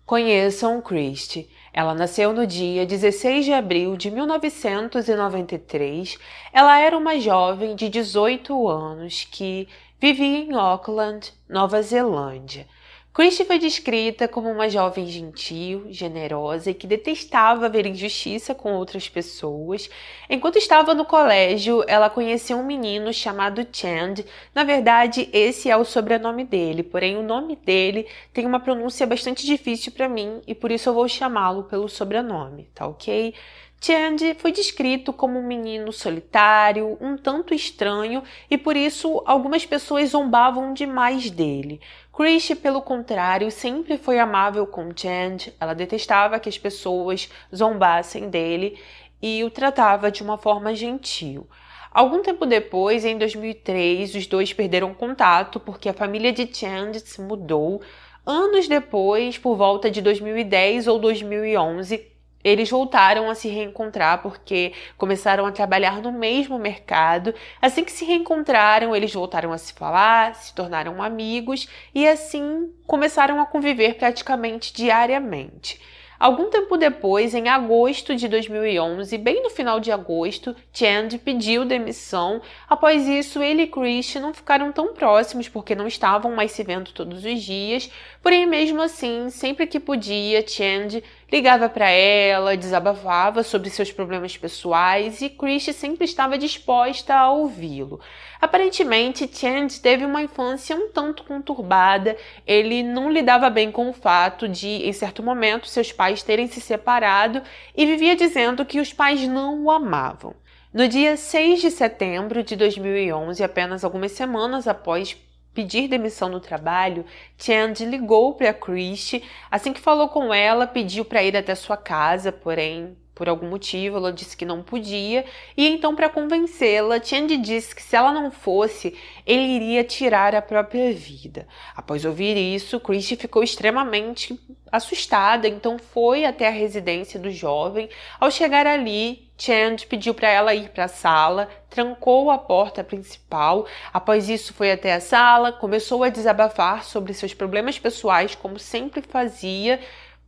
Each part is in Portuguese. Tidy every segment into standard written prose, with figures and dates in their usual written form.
Conheçam Christie. Ela nasceu no dia 16 de abril de 1993. Ela era uma jovem de 18 anos que vivia em Auckland, Nova Zelândia. Christie foi descrita como uma jovem gentil, generosa e que detestava ver injustiça com outras pessoas. Enquanto estava no colégio, ela conheceu um menino chamado Chand. Na verdade, esse é o sobrenome dele, porém o nome dele tem uma pronúncia bastante difícil para mim e por isso eu vou chamá-lo pelo sobrenome, tá ok? Chand foi descrito como um menino solitário, um tanto estranho e por isso algumas pessoas zombavam demais dele. Christie, pelo contrário, sempre foi amável com Chand. Ela detestava que as pessoas zombassem dele e o tratava de uma forma gentil. Algum tempo depois, em 2003, os dois perderam contato porque a família de Chand se mudou. Anos depois, por volta de 2010 ou 2011, eles voltaram a se reencontrar porque começaram a trabalhar no mesmo mercado. Assim que se reencontraram, eles voltaram a se falar, se tornaram amigos e assim começaram a conviver praticamente diariamente. Algum tempo depois, em agosto de 2011, bem no final de agosto, Chand pediu demissão. Após isso, ele e Christie não ficaram tão próximos porque não estavam mais se vendo todos os dias. Porém, mesmo assim, sempre que podia, Chand ligava para ela, desabafava sobre seus problemas pessoais e Christie sempre estava disposta a ouvi-lo. Aparentemente, Chand teve uma infância um tanto conturbada. Ele não lidava bem com o fato de, em certo momento, seus pais terem se separado e vivia dizendo que os pais não o amavam. No dia 6 de setembro de 2011, apenas algumas semanas após pedir demissão no trabalho, Chand ligou para Christie. Assim que falou com ela, pediu para ir até sua casa, porém, por algum motivo, ela disse que não podia. E então, para convencê-la, Chand disse que se ela não fosse, ele iria tirar a própria vida. Após ouvir isso, Christie ficou extremamente assustada, então foi até a residência do jovem. Ao chegar ali, Chand pediu para ela ir para a sala, trancou a porta principal. Após isso, foi até a sala, começou a desabafar sobre seus problemas pessoais, como sempre fazia.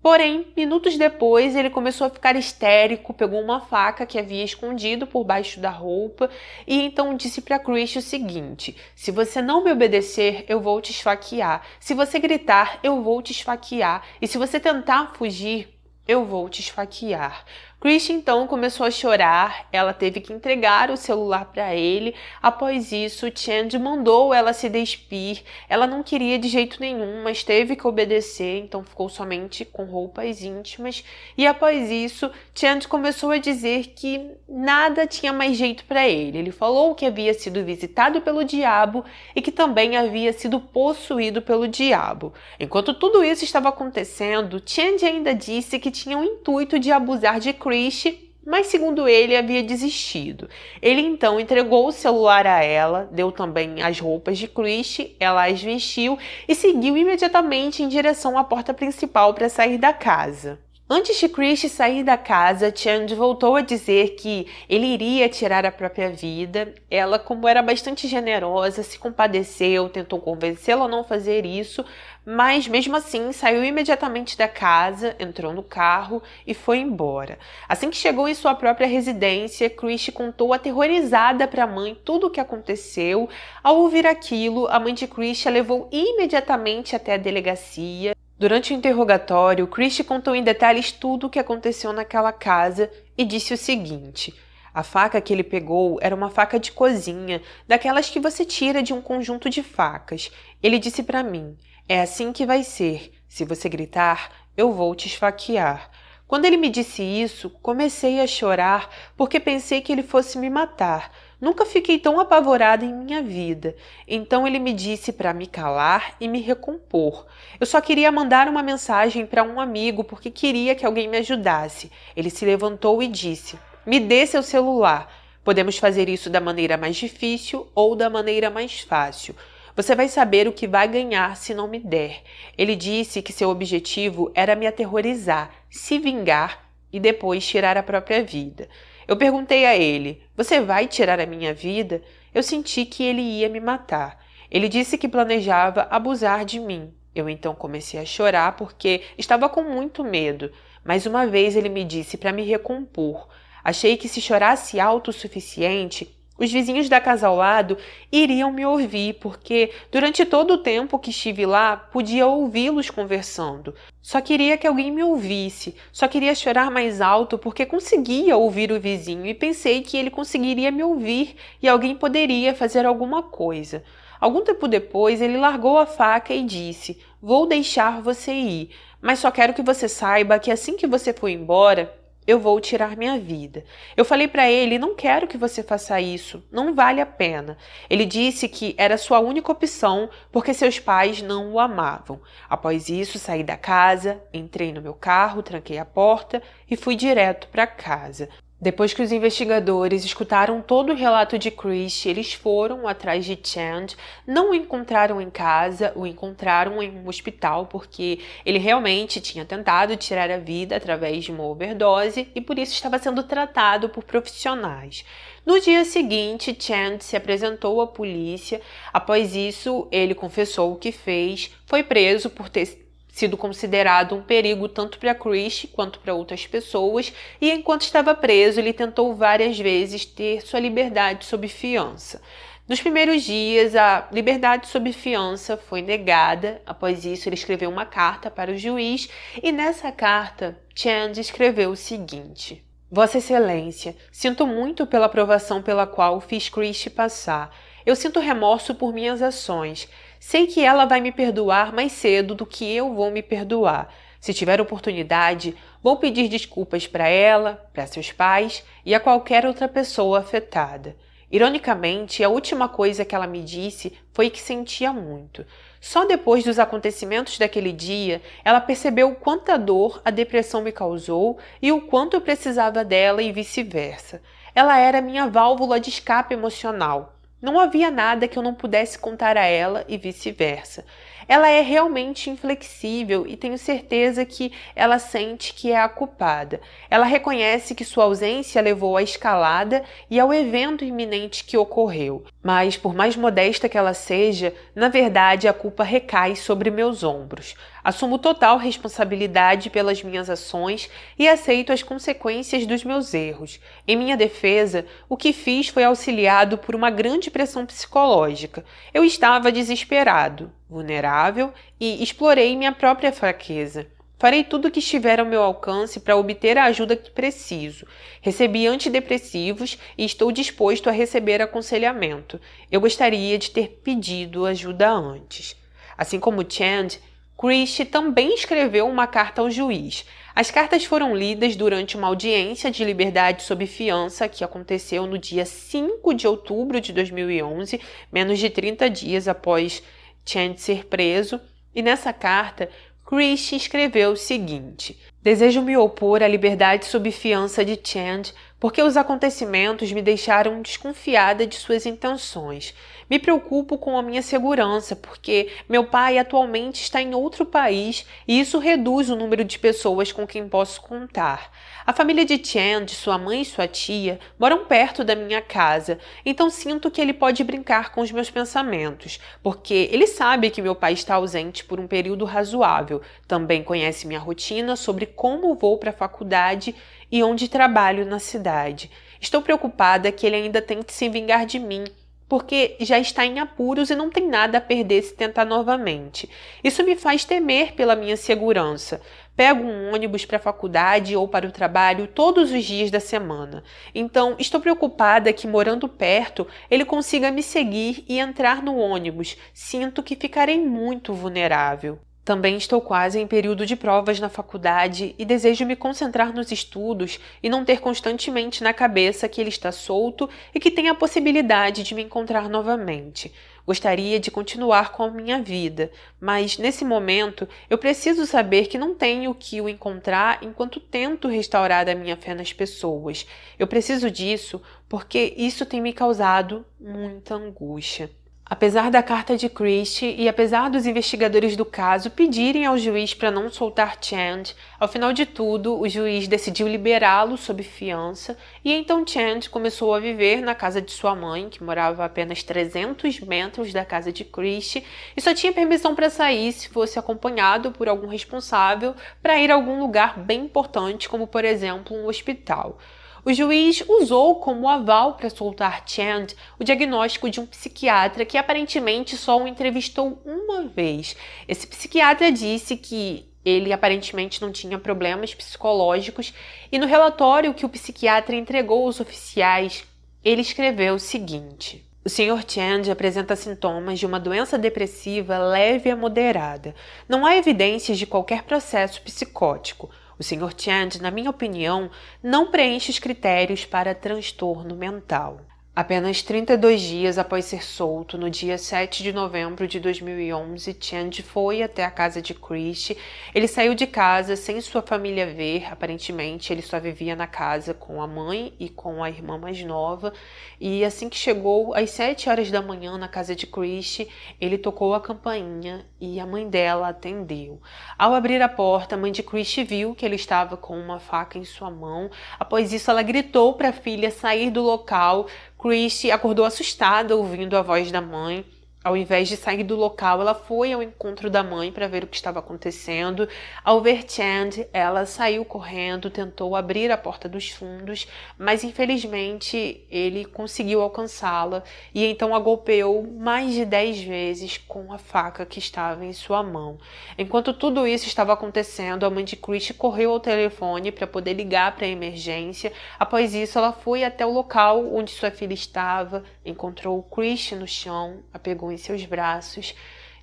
Porém, minutos depois, ele começou a ficar histérico, pegou uma faca que havia escondido por baixo da roupa e então disse para Christie o seguinte: se você não me obedecer, eu vou te esfaquear. Se você gritar, eu vou te esfaquear. E se você tentar fugir, eu vou te esfaquear. Christie então começou a chorar, ela teve que entregar o celular para ele. Após isso, Chand mandou ela se despir. Ela não queria de jeito nenhum, mas teve que obedecer, então ficou somente com roupas íntimas. E após isso, Chand começou a dizer que nada tinha mais jeito para ele. Ele falou que havia sido visitado pelo diabo e que também havia sido possuído pelo diabo. Enquanto tudo isso estava acontecendo, Chand ainda disse que tinha o intuito de abusar de Christie, mas segundo ele havia desistido. Ele então entregou o celular a ela, deu também as roupas de Christie, ela as vestiu e seguiu imediatamente em direção à porta principal para sair da casa. Antes de Christie sair da casa, Chand voltou a dizer que ele iria tirar a própria vida. Ela, como era bastante generosa, se compadeceu, tentou convencê-lo a não fazer isso, mas mesmo assim saiu imediatamente da casa, entrou no carro e foi embora. Assim que chegou em sua própria residência, Christie contou aterrorizada para a mãe tudo o que aconteceu. Ao ouvir aquilo, a mãe de Christie a levou imediatamente até a delegacia. Durante o interrogatório, Christie contou em detalhes tudo o que aconteceu naquela casa e disse o seguinte: a faca que ele pegou era uma faca de cozinha, daquelas que você tira de um conjunto de facas. Ele disse para mim: é assim que vai ser. Se você gritar, eu vou te esfaquear. Quando ele me disse isso, comecei a chorar porque pensei que ele fosse me matar. Nunca fiquei tão apavorada em minha vida. Então ele me disse para me calar e me recompor. Eu só queria mandar uma mensagem para um amigo porque queria que alguém me ajudasse. Ele se levantou e disse: me dê seu celular. Podemos fazer isso da maneira mais difícil ou da maneira mais fácil. Você vai saber o que vai ganhar se não me der. Ele disse que seu objetivo era me aterrorizar, se vingar e depois tirar a própria vida. Eu perguntei a ele: você vai tirar a minha vida? Eu senti que ele ia me matar. Ele disse que planejava abusar de mim. Eu então comecei a chorar porque estava com muito medo. Mais uma vez ele me disse para me recompor. Achei que se chorasse alto o suficiente, os vizinhos da casa ao lado iriam me ouvir, porque durante todo o tempo que estive lá, podia ouvi-los conversando. Só queria que alguém me ouvisse, só queria chorar mais alto porque conseguia ouvir o vizinho e pensei que ele conseguiria me ouvir e alguém poderia fazer alguma coisa. Algum tempo depois, ele largou a faca e disse: "Vou deixar você ir, mas só quero que você saiba que assim que você for embora, eu vou tirar minha vida." Eu falei para ele: "Não quero que você faça isso, não vale a pena." Ele disse que era sua única opção porque seus pais não o amavam. Após isso, saí da casa, entrei no meu carro, tranquei a porta e fui direto para casa. Depois que os investigadores escutaram todo o relato de Chris, eles foram atrás de Chand, não o encontraram em casa, o encontraram em um hospital porque ele realmente tinha tentado tirar a vida através de uma overdose e por isso estava sendo tratado por profissionais. No dia seguinte, Chand se apresentou à polícia. Após isso, ele confessou o que fez, foi preso por ter sido considerado um perigo tanto para Chris quanto para outras pessoas, e enquanto estava preso, ele tentou várias vezes ter sua liberdade sob fiança. Nos primeiros dias, a liberdade sob fiança foi negada. Após isso, ele escreveu uma carta para o juiz, e nessa carta, Chand escreveu o seguinte: "Vossa Excelência, sinto muito pela provação pela qual fiz Chris passar. Eu sinto remorso por minhas ações. Sei que ela vai me perdoar mais cedo do que eu vou me perdoar. Se tiver oportunidade, vou pedir desculpas para ela, para seus pais e a qualquer outra pessoa afetada." Ironicamente, a última coisa que ela me disse foi que sentia muito. Só depois dos acontecimentos daquele dia, ela percebeu quanta dor a depressão me causou e o quanto eu precisava dela e vice-versa. Ela era minha válvula de escape emocional. Não havia nada que eu não pudesse contar a ela e vice-versa. Ela é realmente inflexível e tenho certeza que ela sente que é a culpada. Ela reconhece que sua ausência levou à escalada e ao evento iminente que ocorreu. Mas, por mais modesta que ela seja, na verdade a culpa recai sobre meus ombros. Assumo total responsabilidade pelas minhas ações e aceito as consequências dos meus erros. Em minha defesa, o que fiz foi auxiliado por uma grande pressão psicológica. Eu estava desesperado, vulnerável e explorei minha própria fraqueza. Farei tudo o que estiver ao meu alcance para obter a ajuda que preciso. Recebi antidepressivos e estou disposto a receber aconselhamento. Eu gostaria de ter pedido ajuda antes." Assim como Chand, Chris também escreveu uma carta ao juiz. As cartas foram lidas durante uma audiência de liberdade sob fiança que aconteceu no dia 5 de outubro de 2011, menos de 30 dias após Chand ser preso, e nessa carta, Chris escreveu o seguinte: "Desejo me opor à liberdade sob fiança de Chand porque os acontecimentos me deixaram desconfiada de suas intenções. Me preocupo com a minha segurança porque meu pai atualmente está em outro país e isso reduz o número de pessoas com quem posso contar. A família de Chand, sua mãe e sua tia, moram perto da minha casa, então sinto que ele pode brincar com os meus pensamentos, porque ele sabe que meu pai está ausente por um período razoável, também conhece minha rotina sobre como vou para a faculdade e onde trabalho na cidade. Estou preocupada que ele ainda tente se vingar de mim, porque já está em apuros e não tem nada a perder se tentar novamente. Isso me faz temer pela minha segurança. Pego um ônibus para a faculdade ou para o trabalho todos os dias da semana. Então, estou preocupada que, morando perto, ele consiga me seguir e entrar no ônibus. Sinto que ficarei muito vulnerável. Também estou quase em período de provas na faculdade e desejo me concentrar nos estudos e não ter constantemente na cabeça que ele está solto e que tem a possibilidade de me encontrar novamente. Gostaria de continuar com a minha vida, mas nesse momento eu preciso saber que não tenho que o encontrar enquanto tento restaurar a minha fé nas pessoas. Eu preciso disso porque isso tem me causado muita angústia." Apesar da carta de Christie e apesar dos investigadores do caso pedirem ao juiz para não soltar Chand, ao final de tudo, o juiz decidiu liberá-lo sob fiança e então Chand começou a viver na casa de sua mãe, que morava a apenas 300 metros da casa de Christie e só tinha permissão para sair se fosse acompanhado por algum responsável para ir a algum lugar bem importante, como por exemplo um hospital. O juiz usou como aval para soltar Chand o diagnóstico de um psiquiatra que aparentemente só o entrevistou uma vez. Esse psiquiatra disse que ele aparentemente não tinha problemas psicológicos e no relatório que o psiquiatra entregou aos oficiais, ele escreveu o seguinte: o Sr. Chand apresenta sintomas de uma doença depressiva leve a moderada. Não há evidências de qualquer processo psicótico. O Sr. Chand, na minha opinião, não preenche os critérios para transtorno mental. Apenas 32 dias após ser solto, no dia 7 de novembro de 2011, Chand foi até a casa de Christie. Ele saiu de casa sem sua família ver, aparentemente ele só vivia na casa com a mãe e com a irmã mais nova. E assim que chegou às 7 horas da manhã na casa de Christie, ele tocou a campainha e a mãe dela atendeu. Ao abrir a porta, a mãe de Christie viu que ele estava com uma faca em sua mão. Após isso, ela gritou para a filha sair do local. Christie acordou assustada ouvindo a voz da mãe. Ao invés de sair do local, ela foi ao encontro da mãe para ver o que estava acontecendo. Ao ver Chand, ela saiu correndo, tentou abrir a porta dos fundos, mas infelizmente ele conseguiu alcançá-la e então a golpeou mais de 10 vezes com a faca que estava em sua mão. Enquanto tudo isso estava acontecendo, a mãe de Christie correu ao telefone para poder ligar para a emergência. Após isso, ela foi até o local onde sua filha estava, encontrou Christie no chão, a pegou em seus braços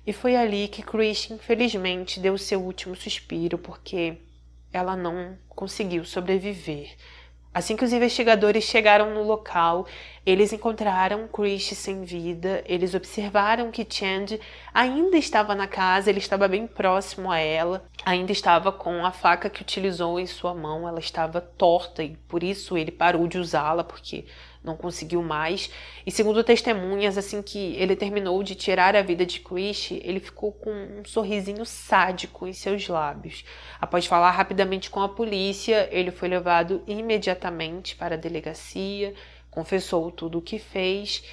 e foi ali que Christie infelizmente deu seu último suspiro porque ela não conseguiu sobreviver. Assim que os investigadores chegaram no local, eles encontraram Christie sem vida, eles observaram que Chand ainda estava na casa, ele estava bem próximo a ela, ainda estava com a faca que utilizou em sua mão, ela estava torta e por isso ele parou de usá-la, porque não conseguiu mais. E segundo testemunhas, assim que ele terminou de tirar a vida de Christie, ele ficou com um sorrisinho sádico em seus lábios. Após falar rapidamente com a polícia, ele foi levado imediatamente para a delegacia, confessou tudo o que fez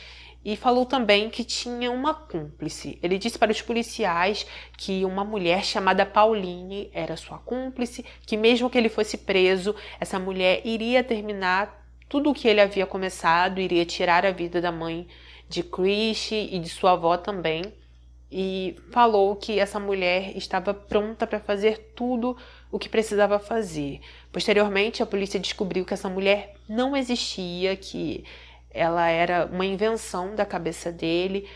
e falou também que tinha uma cúmplice. Ele disse para os policiais que uma mulher chamada Pauline era sua cúmplice, que mesmo que ele fosse preso, essa mulher iria terminar tudo o que ele havia começado, iria tirar a vida da mãe de Christie e de sua avó também. E falou que essa mulher estava pronta para fazer tudo o que precisava fazer. Posteriormente, a polícia descobriu que essa mulher não existia, que ela era uma invenção da cabeça dele.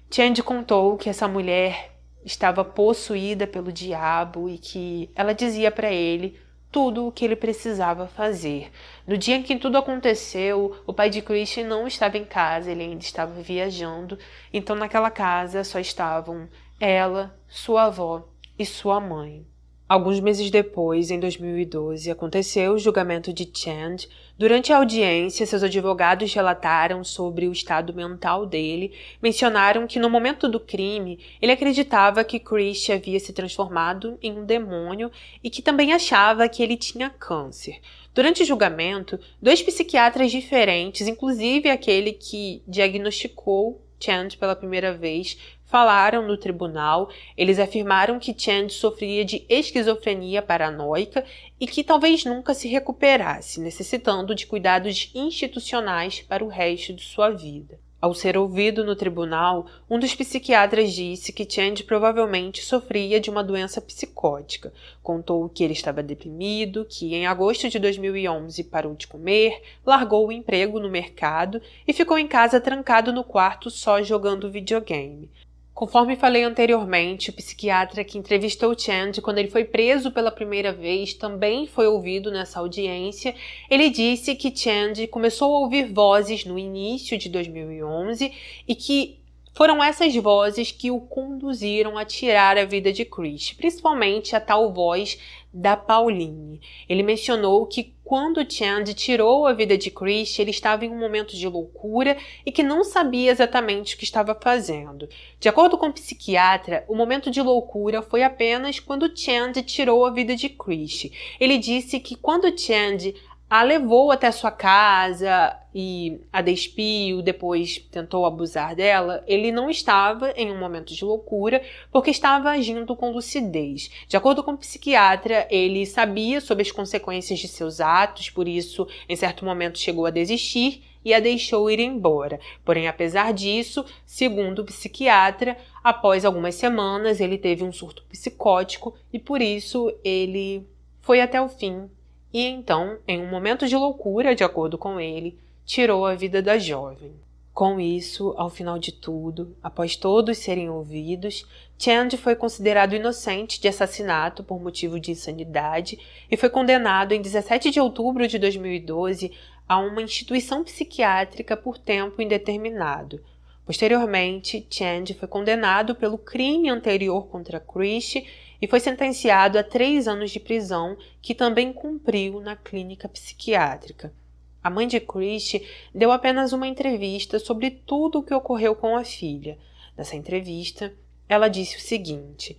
Chand contou que essa mulher estava possuída pelo diabo e que ela dizia para ele tudo o que ele precisava fazer. No dia em que tudo aconteceu, o pai de Christie não estava em casa, ele ainda estava viajando, então naquela casa só estavam ela, sua avó e sua mãe. Alguns meses depois, em 2012, aconteceu o julgamento de Chand. Durante a audiência, seus advogados relataram sobre o estado mental dele, mencionaram que no momento do crime, ele acreditava que Christie havia se transformado em um demônio e que também achava que ele tinha câncer. Durante o julgamento, 2 psiquiatras diferentes, inclusive aquele que diagnosticou Chand pela primeira vez, falaram no tribunal. Eles afirmaram que Chand sofria de esquizofrenia paranoica e que talvez nunca se recuperasse, necessitando de cuidados institucionais para o resto de sua vida. Ao ser ouvido no tribunal, um dos psiquiatras disse que Chand provavelmente sofria de uma doença psicótica. Contou que ele estava deprimido, que em agosto de 2011 parou de comer, largou o emprego no mercado e ficou em casa trancado no quarto só jogando videogame. Conforme falei anteriormente, o psiquiatra que entrevistou Chand quando ele foi preso pela primeira vez também foi ouvido nessa audiência. Ele disse que Chand começou a ouvir vozes no início de 2011 e que foram essas vozes que o conduziram a tirar a vida de Christie, principalmente a tal voz da Pauline. Ele mencionou que quando Chand tirou a vida de Chris, ele estava em um momento de loucura e que não sabia exatamente o que estava fazendo. De acordo com o psiquiatra, o momento de loucura foi apenas quando Chand tirou a vida de Chris. Ele disse que quando Chand a levou até sua casa e a despiu, depois tentou abusar dela, ele não estava em um momento de loucura porque estava agindo com lucidez. De acordo com o psiquiatra, ele sabia sobre as consequências de seus atos, por isso, em certo momento, chegou a desistir e a deixou ir embora. Porém, apesar disso, segundo o psiquiatra, após algumas semanas ele teve um surto psicótico e por isso ele foi até o fim. E então, em um momento de loucura, de acordo com ele, tirou a vida da jovem. Com isso, ao final de tudo, após todos serem ouvidos, Chand foi considerado inocente de assassinato por motivo de insanidade e foi condenado em 17 de outubro de 2012 a uma instituição psiquiátrica por tempo indeterminado. Posteriormente, Chand foi condenado pelo crime anterior contra Chris e foi sentenciado a 3 anos de prisão, que também cumpriu na clínica psiquiátrica. A mãe de Chris deu apenas uma entrevista sobre tudo o que ocorreu com a filha. Nessa entrevista, ela disse o seguinte: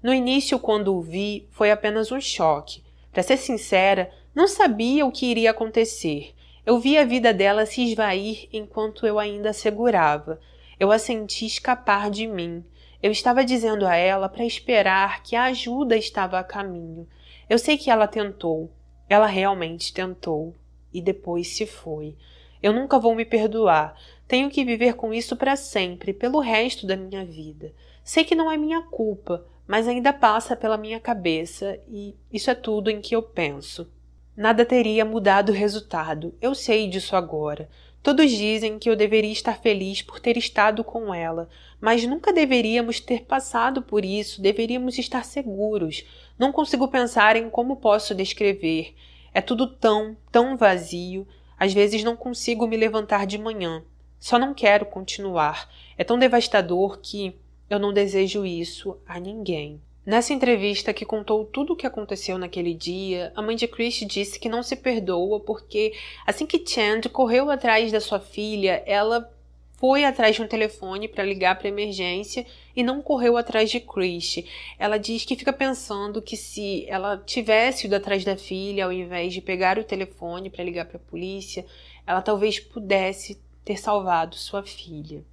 "No início, quando o vi, foi apenas um choque. Para ser sincera, não sabia o que iria acontecer. Eu vi a vida dela se esvair enquanto eu ainda a segurava. Eu a senti escapar de mim. Eu estava dizendo a ela para esperar que a ajuda estava a caminho. Eu sei que ela tentou. Ela realmente tentou. E depois se foi. Eu nunca vou me perdoar. Tenho que viver com isso para sempre, pelo resto da minha vida. Sei que não é minha culpa, mas ainda passa pela minha cabeça e isso é tudo em que eu penso. Nada teria mudado o resultado. Eu sei disso agora. Todos dizem que eu deveria estar feliz por ter estado com ela, mas nunca deveríamos ter passado por isso, deveríamos estar seguros. Não consigo pensar em como posso descrever. É tudo tão vazio. Às vezes não consigo me levantar de manhã. Só não quero continuar. É tão devastador que eu não desejo isso a ninguém." Nessa entrevista que contou tudo o que aconteceu naquele dia, a mãe de Chris disse que não se perdoa porque assim que Chand correu atrás da sua filha, ela foi atrás de um telefone para ligar para a emergência e não correu atrás de Chris. Ela diz que fica pensando que se ela tivesse ido atrás da filha ao invés de pegar o telefone para ligar para a polícia, ela talvez pudesse ter salvado sua filha.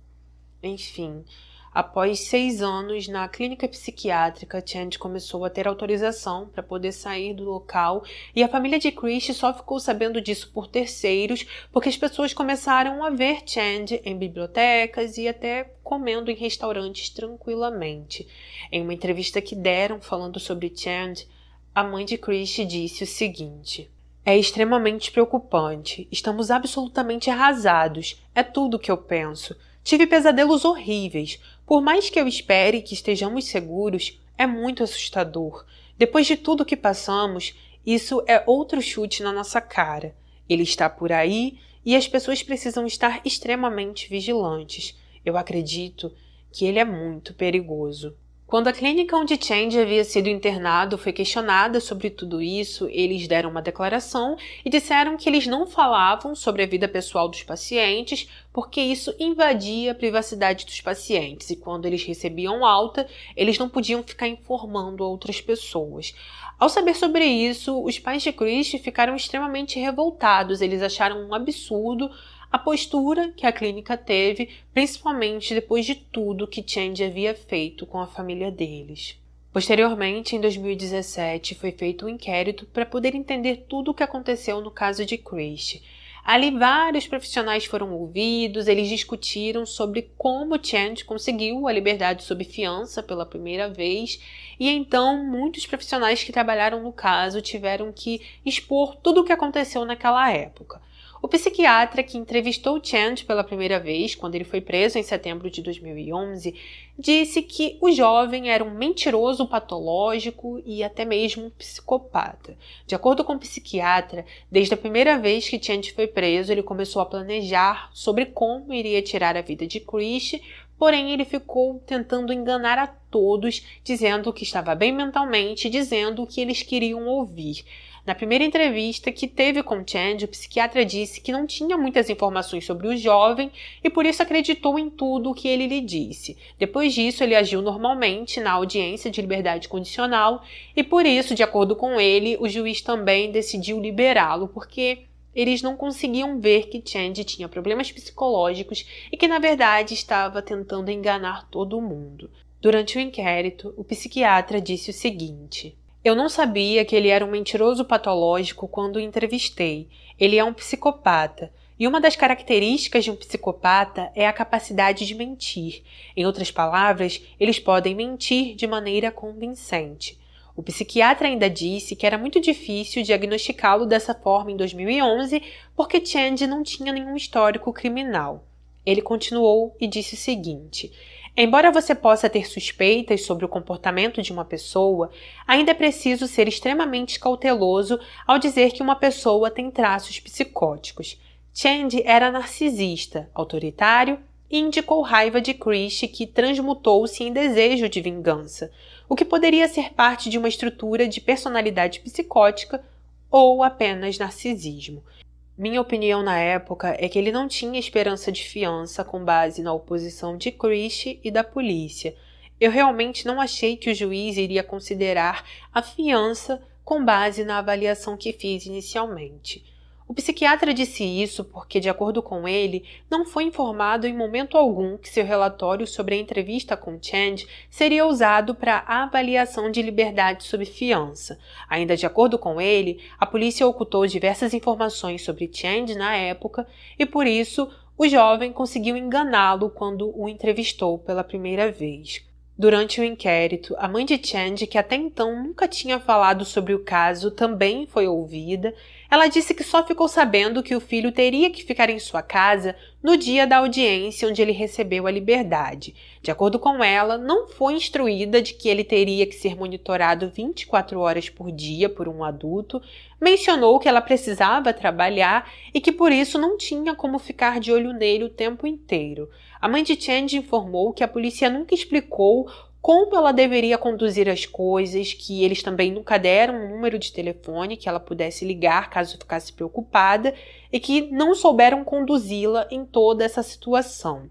Enfim, após 6 anos na clínica psiquiátrica, Chand começou a ter autorização para poder sair do local e a família de Chris só ficou sabendo disso por terceiros porque as pessoas começaram a ver Chand em bibliotecas e até comendo em restaurantes tranquilamente. Em uma entrevista que deram falando sobre Chand, a mãe de Chris disse o seguinte: "É extremamente preocupante. Estamos absolutamente arrasados. É tudo o que eu penso. Tive pesadelos horríveis. Por mais que eu espere que estejamos seguros, é muito assustador. Depois de tudo que passamos, isso é outro chute na nossa cara. Ele está por aí e as pessoas precisam estar extremamente vigilantes. Eu acredito que ele é muito perigoso." Quando a clínica onde Chand havia sido internado foi questionada sobre tudo isso, eles deram uma declaração e disseram que eles não falavam sobre a vida pessoal dos pacientes porque isso invadia a privacidade dos pacientes e quando eles recebiam alta, eles não podiam ficar informando outras pessoas. Ao saber sobre isso, os pais de Chris ficaram extremamente revoltados, eles acharam um absurdo a postura que a clínica teve, principalmente depois de tudo que Chand havia feito com a família deles. Posteriormente, em 2017, foi feito um inquérito para poder entender tudo o que aconteceu no caso de Chris. Ali, vários profissionais foram ouvidos, eles discutiram sobre como Chand conseguiu a liberdade sob fiança pela primeira vez, e então muitos profissionais que trabalharam no caso tiveram que expor tudo o que aconteceu naquela época. O psiquiatra que entrevistou Chand pela primeira vez, quando ele foi preso em setembro de 2011, disse que o jovem era um mentiroso patológico e até mesmo um psicopata. De acordo com o psiquiatra, desde a primeira vez que Chand foi preso, ele começou a planejar sobre como iria tirar a vida de Chris, porém ele ficou tentando enganar a todos, dizendo que estava bem mentalmente, dizendo o que eles queriam ouvir. Na primeira entrevista que teve com Chand, o psiquiatra disse que não tinha muitas informações sobre o jovem e por isso acreditou em tudo o que ele lhe disse. Depois disso, ele agiu normalmente na audiência de liberdade condicional e por isso, de acordo com ele, o juiz também decidiu liberá-lo, porque eles não conseguiam ver que Chand tinha problemas psicológicos e que, na verdade, estava tentando enganar todo mundo. Durante o inquérito, o psiquiatra disse o seguinte: "Eu não sabia que ele era um mentiroso patológico quando o entrevistei. Ele é um psicopata. E uma das características de um psicopata é a capacidade de mentir. Em outras palavras, eles podem mentir de maneira convincente." O psiquiatra ainda disse que era muito difícil diagnosticá-lo dessa forma em 2011 porque Chand não tinha nenhum histórico criminal. Ele continuou e disse o seguinte: "Embora você possa ter suspeitas sobre o comportamento de uma pessoa, ainda é preciso ser extremamente cauteloso ao dizer que uma pessoa tem traços psicóticos. Chand era narcisista, autoritário e indicou raiva de Chris que transmutou-se em desejo de vingança, o que poderia ser parte de uma estrutura de personalidade psicótica ou apenas narcisismo. Minha opinião na época é que ele não tinha esperança de fiança com base na oposição de Chris e da polícia. Eu realmente não achei que o juiz iria considerar a fiança com base na avaliação que fiz inicialmente." O psiquiatra disse isso porque, de acordo com ele, não foi informado em momento algum que seu relatório sobre a entrevista com Chand seria usado para a avaliação de liberdade sob fiança. Ainda de acordo com ele, a polícia ocultou diversas informações sobre Chand na época e, por isso, o jovem conseguiu enganá-lo quando o entrevistou pela primeira vez. Durante o inquérito, a mãe de Chand, que até então nunca tinha falado sobre o caso, também foi ouvida. Ela disse que só ficou sabendo que o filho teria que ficar em sua casa no dia da audiência onde ele recebeu a liberdade. De acordo com ela, não foi instruída de que ele teria que ser monitorado 24 horas por dia por um adulto, mencionou que ela precisava trabalhar e que por isso não tinha como ficar de olho nele o tempo inteiro. A mãe de Chand informou que a polícia nunca explicou como ela deveria conduzir as coisas, que eles também nunca deram um número de telefone que ela pudesse ligar caso ficasse preocupada e que não souberam conduzi-la em toda essa situação.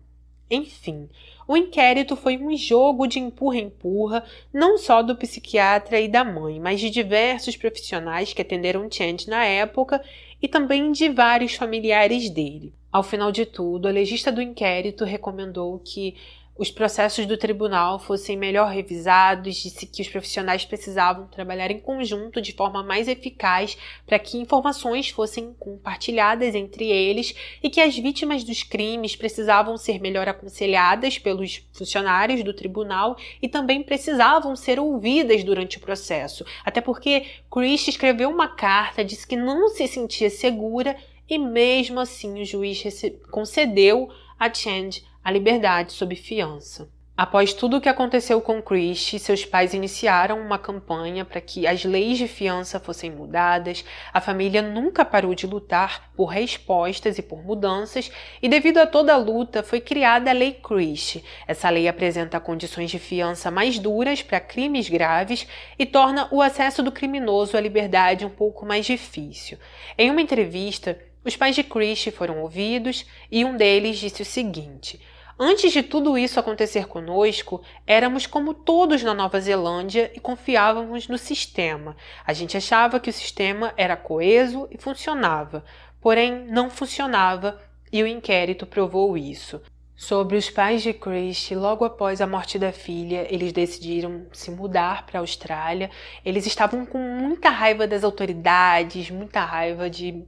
Enfim, o inquérito foi um jogo de empurra-empurra, não só do psiquiatra e da mãe, mas de diversos profissionais que atenderam Chand na época e também de vários familiares dele. Ao final de tudo, a legista do inquérito recomendou que os processos do tribunal fossem melhor revisados, disse que os profissionais precisavam trabalhar em conjunto de forma mais eficaz para que informações fossem compartilhadas entre eles e que as vítimas dos crimes precisavam ser melhor aconselhadas pelos funcionários do tribunal e também precisavam ser ouvidas durante o processo, até porque Chris escreveu uma carta, disse que não se sentia segura e mesmo assim o juiz concedeu a Chand a liberdade sob fiança. Após tudo o que aconteceu com Chris, seus pais iniciaram uma campanha para que as leis de fiança fossem mudadas. A família nunca parou de lutar por respostas e por mudanças, e devido a toda a luta foi criada a Lei Chris. Essa lei apresenta condições de fiança mais duras para crimes graves e torna o acesso do criminoso à liberdade um pouco mais difícil. Em uma entrevista, os pais de Chris foram ouvidos e um deles disse o seguinte: "Antes de tudo isso acontecer conosco, éramos como todos na Nova Zelândia e confiávamos no sistema. A gente achava que o sistema era coeso e funcionava, porém não funcionava e o inquérito provou isso." Sobre os pais de Chris, logo após a morte da filha, eles decidiram se mudar para a Austrália. Eles estavam com muita raiva das autoridades, muita raiva de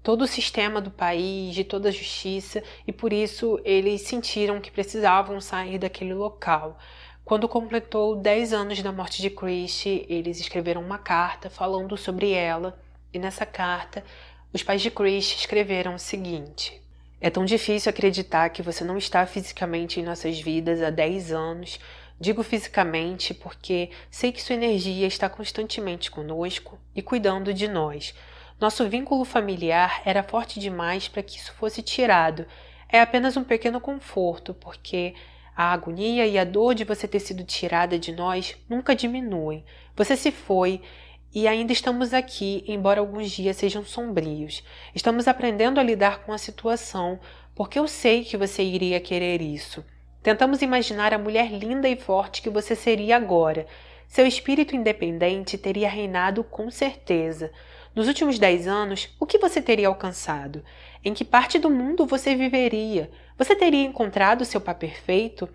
todo o sistema do país, de toda a justiça, e por isso eles sentiram que precisavam sair daquele local. Quando completou 10 anos da morte de Chris, eles escreveram uma carta falando sobre ela, e nessa carta, os pais de Chris escreveram o seguinte: "É tão difícil acreditar que você não está fisicamente em nossas vidas há 10 anos. Digo fisicamente porque sei que sua energia está constantemente conosco e cuidando de nós. Nosso vínculo familiar era forte demais para que isso fosse tirado. É apenas um pequeno conforto, porque A agonia e a dor de você ter sido tirada de nós nunca diminuem. Você se foi e ainda estamos aqui, embora alguns dias sejam sombrios. Estamos aprendendo a lidar com a situação, porque eu sei que você iria querer isso. Tentamos imaginar a mulher linda e forte que você seria agora. Seu espírito independente teria reinado com certeza. Nos últimos 10 anos, o que você teria alcançado? Em que parte do mundo você viveria? Você teria encontrado seu par perfeito?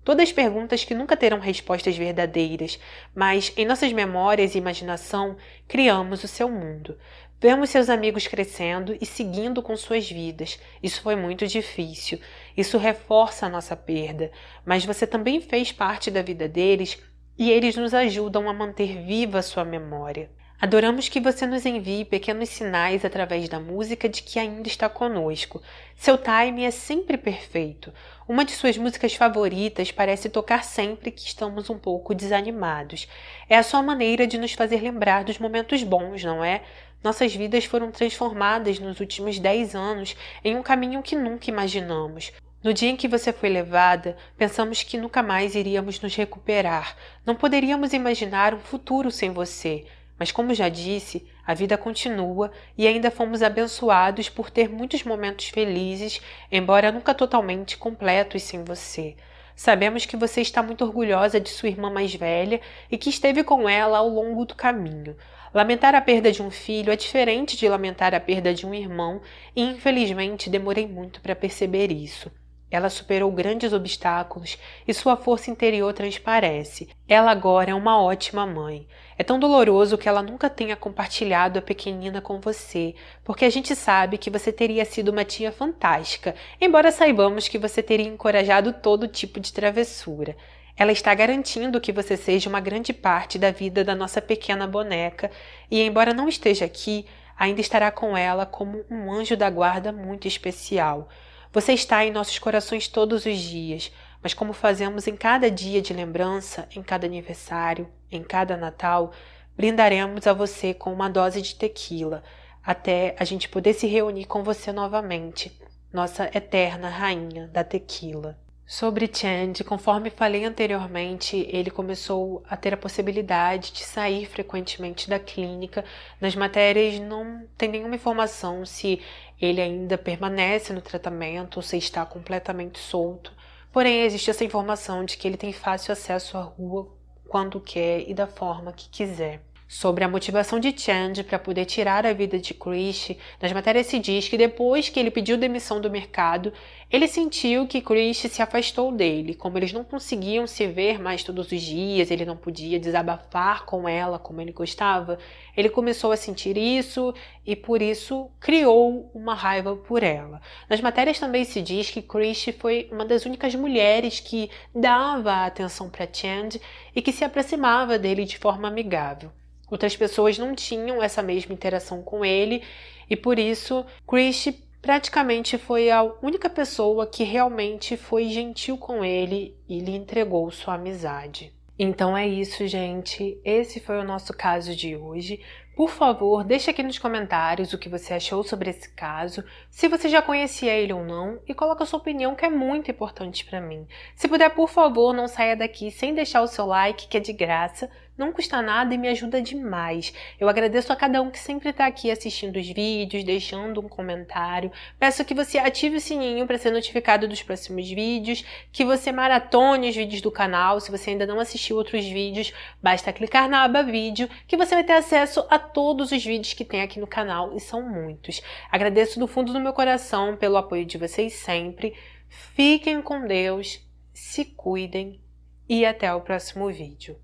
Todas perguntas que nunca terão respostas verdadeiras, mas em nossas memórias e imaginação criamos o seu mundo. Vemos seus amigos crescendo e seguindo com suas vidas. Isso foi muito difícil. Isso reforça a nossa perda, mas você também fez parte da vida deles e eles nos ajudam a manter viva a sua memória. Adoramos que você nos envie pequenos sinais através da música de que ainda está conosco. Seu timing é sempre perfeito. Uma de suas músicas favoritas parece tocar sempre que estamos um pouco desanimados. É a sua maneira de nos fazer lembrar dos momentos bons, não é? Nossas vidas foram transformadas nos últimos 10 anos em um caminho que nunca imaginamos. No dia em que você foi levada, pensamos que nunca mais iríamos nos recuperar. Não poderíamos imaginar um futuro sem você. Mas como já disse, a vida continua e ainda fomos abençoados por ter muitos momentos felizes, embora nunca totalmente completos sem você. Sabemos que você está muito orgulhosa de sua irmã mais velha e que esteve com ela ao longo do caminho. Lamentar a perda de um filho é diferente de lamentar a perda de um irmão e, infelizmente, demorei muito para perceber isso. Ela superou grandes obstáculos e sua força interior transparece. Ela agora é uma ótima mãe. É tão doloroso que ela nunca tenha compartilhado a pequenina com você, porque a gente sabe que você teria sido uma tia fantástica, embora saibamos que você teria encorajado todo tipo de travessura. Ela está garantindo que você seja uma grande parte da vida da nossa pequena boneca e, embora não esteja aqui, ainda estará com ela como um anjo da guarda muito especial. Você está em nossos corações todos os dias, mas como fazemos em cada dia de lembrança, em cada aniversário, em cada Natal, brindaremos a você com uma dose de tequila, até a gente poder se reunir com você novamente, nossa eterna rainha da tequila. Sobre Chand, conforme falei anteriormente, ele começou a ter a possibilidade de sair frequentemente da clínica. Nas matérias não tem nenhuma informação se ele ainda permanece no tratamento ou se está completamente solto. Porém, existe essa informação de que ele tem fácil acesso à rua quando quer e da forma que quiser. Sobre a motivação de Chand para poder tirar a vida de Krish, nas matérias se diz que depois que ele pediu demissão do mercado, ele sentiu que Krish se afastou dele. Como eles não conseguiam se ver mais todos os dias, ele não podia desabafar com ela como ele gostava, ele começou a sentir isso e por isso criou uma raiva por ela. Nas matérias também se diz que Krish foi uma das únicas mulheres que dava atenção para Chand e que se aproximava dele de forma amigável. Outras pessoas não tinham essa mesma interação com ele e por isso Krish praticamente foi a única pessoa que realmente foi gentil com ele e lhe entregou sua amizade. Então é isso, gente. Esse foi o nosso caso de hoje. Por favor, deixe aqui nos comentários o que você achou sobre esse caso, se você já conhecia ele ou não, e coloque a sua opinião, que é muito importante para mim. Se puder, por favor, não saia daqui sem deixar o seu like, que é de graça, não custa nada e me ajuda demais. Eu agradeço a cada um que sempre está aqui assistindo os vídeos, deixando um comentário. Peço que você ative o sininho para ser notificado dos próximos vídeos, que você maratone os vídeos do canal. Se você ainda não assistiu outros vídeos, basta clicar na aba vídeo, que você vai ter acesso a todos os vídeos que tem aqui no canal, e são muitos. Agradeço do fundo do meu coração pelo apoio de vocês sempre. Fiquem com Deus, se cuidem e até o próximo vídeo.